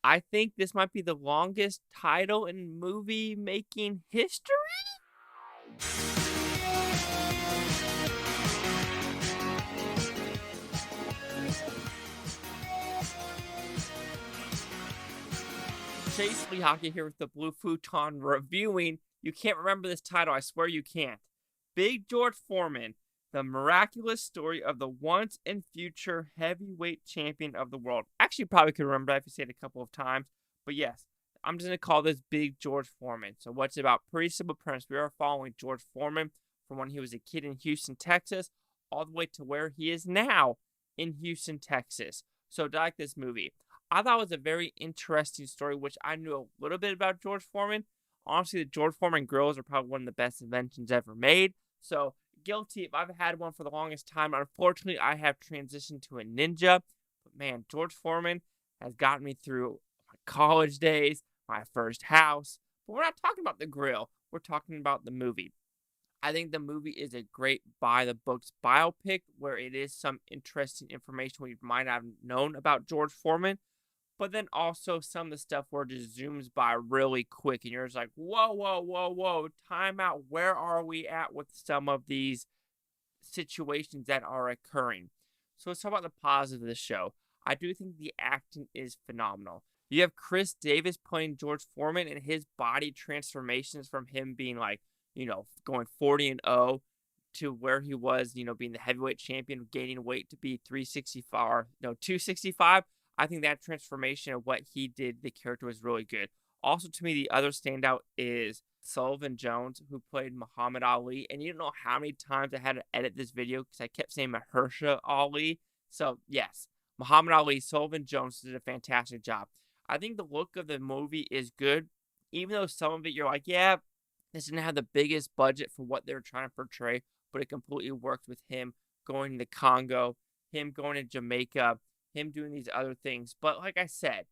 I think this might be the longest title in movie making history. Chase Lee Hockey here with the Blue Futon reviewing. You can't remember this title, I swear you can't. Big George Foreman, the miraculous story of the once and future heavyweight champion of the world. Actually, you probably could remember that if you say it a couple of times. But yes, I'm just going to call this Big George Foreman. So what's it about? Pretty simple premise. We are following George Foreman from when he was a kid in Houston, Texas, all the way to where he is now in Houston, Texas. So I like this movie. I thought it was a very interesting story, which I knew a little bit about George Foreman. Honestly, the George Foreman grills are probably one of the best inventions ever made. So guilty if I've had one for the longest time. Unfortunately, I have transitioned to a Ninja. But man, George Foreman has gotten me through my college days, my first house. But we're not talking about the grill. We're talking about the movie. I think the movie is a great by-the-books biopic where it is some interesting information we might not have known about George Foreman. But then also some of the stuff where it just zooms by really quick and you're just like, whoa, whoa, whoa, whoa, time out. Where are we at with some of these situations that are occurring? So let's talk about the positive of the show. I do think the acting is phenomenal. You have Khris Davis playing George Foreman, and his body transformations from him being like, going 40-0 to where he was, being the heavyweight champion, gaining weight to be 365, 265. I think that transformation of what he did, the character was really good. Also, to me, the other standout is Sullivan Jones, who played Muhammad Ali. And you don't know how many times I had to edit this video because I kept saying Mahershala Ali. So, yes, Muhammad Ali, Sullivan Jones did a fantastic job. I think the look of the movie is good, even though some of it you're like, yeah, this didn't have the biggest budget for what they were trying to portray, but it completely worked with him going to Congo, him going to Jamaica, him doing these other things. But like I said,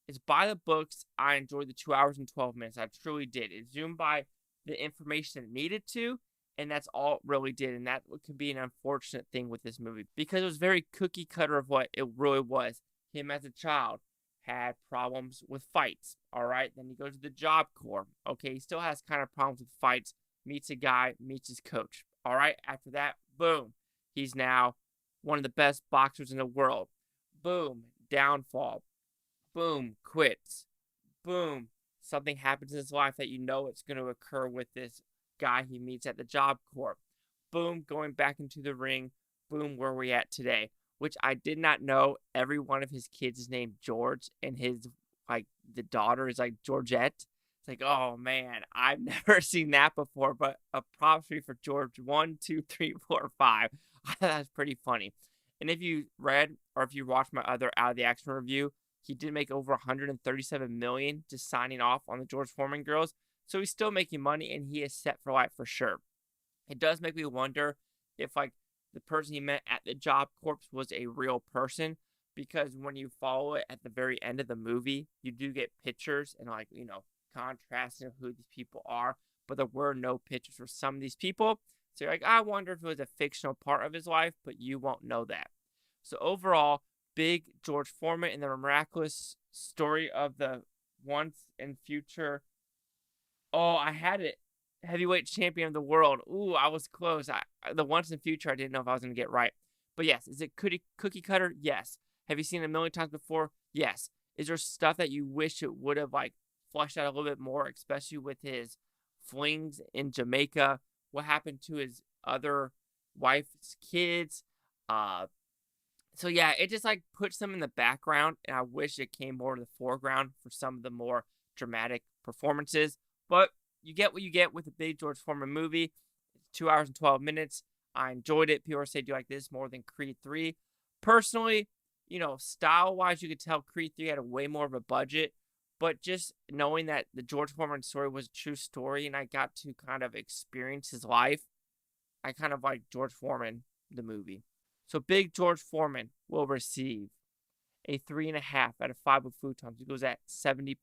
it's by the books. I enjoyed the 2 hours and 12 minutes. I truly did. It zoomed by the information it needed to, and that's all it really did. And that could be an unfortunate thing with this movie because it was very cookie cutter of what it really was. Him as a child had problems with fights. All right. Then he goes to the Job Corps. Okay. He still has kind of problems with fights. Meets a guy, meets his coach. All right. After that, boom. He's now one of the best boxers in the world. Boom, downfall. Boom, quits. Boom, something happens in his life that it's going to occur with this guy he meets at the Job Corps. Boom, going back into the ring. Boom, where we at today? Which I did not know every one of his kids is named George, and the daughter is like Georgette. It's like, oh man, I've never seen that before, but a props for George 1, 2, 3, 4, 5. That's pretty funny. And if you read or if you watched my other Out of the Action review, he did make over $137 million just signing off on the George Foreman girls. So he's still making money and he is set for life for sure. It does make me wonder if the person he met at the Job Corps was a real person, because when you follow it at the very end of the movie, you do get pictures and contrasting who these people are, but there were no pictures for some of these people. So you're like, I wonder if it was a fictional part of his life, but you won't know that. So overall, big George Foreman and the miraculous story of the once and future. Oh, I had it. Heavyweight champion of the world. Ooh, I was close. The once and future, I didn't know if I was going to get right. But yes, is it cookie cutter? Yes. Have you seen it a million times before? Yes. Is there stuff that you wish it would have fleshed out a little bit more, especially with his flings in Jamaica? What happened to his other wife's kids? So yeah, it just puts them in the background, and I wish it came more to the foreground for some of the more dramatic performances. But you get what you get with a big George Foreman movie. It's 2 hours and 12 minutes. I enjoyed it. People say, do you like this more than Creed 3? Personally, style-wise, you could tell Creed 3 had a way more of a budget. But just knowing that the George Foreman story was a true story and I got to kind of experience his life, I kind of like George Foreman, the movie. So Big George Foreman will receive a 3.5 out of 5 with Futons. It goes at 70%.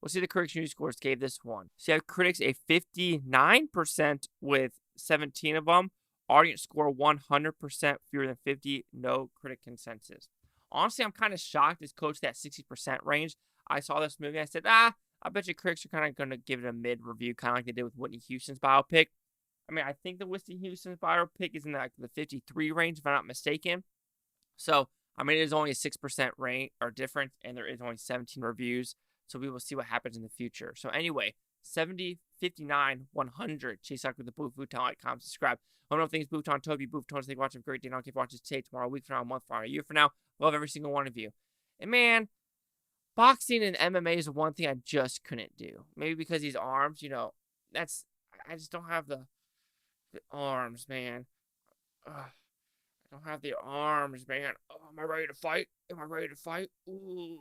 We'll see the critics' news scores gave this one. So you have critics a 59% with 17 of them. Audience score 100%, fewer than 50, no critic consensus. Honestly, I'm kind of shocked it's close to that 60% range. I saw this movie. I said, I bet you critics are kind of going to give it a mid review, kind of like they did with Whitney Houston's biopic. I mean, I think the Whitney Houston's biopic is in like the 53 range, if I'm not mistaken. So, I mean, it is only a 6% range or difference, and there is only 17 reviews. So we will see what happens in the future. So anyway, 70, 59, 100. Chase out with the Blue Futon. Like, comment, subscribe. I don't know if things Futon, Toby, Blue Futon. Thank you for watching. Have a great day. Don't keep watching today, tomorrow, a week from now, a month from now, a year from now. Love every single one of you. And man, boxing and MMA is one thing I just couldn't do. Maybe because these arms, I just don't have the arms, man. Ugh, I don't have the arms, man. Oh, am I ready to fight? Am I ready to fight? Ooh.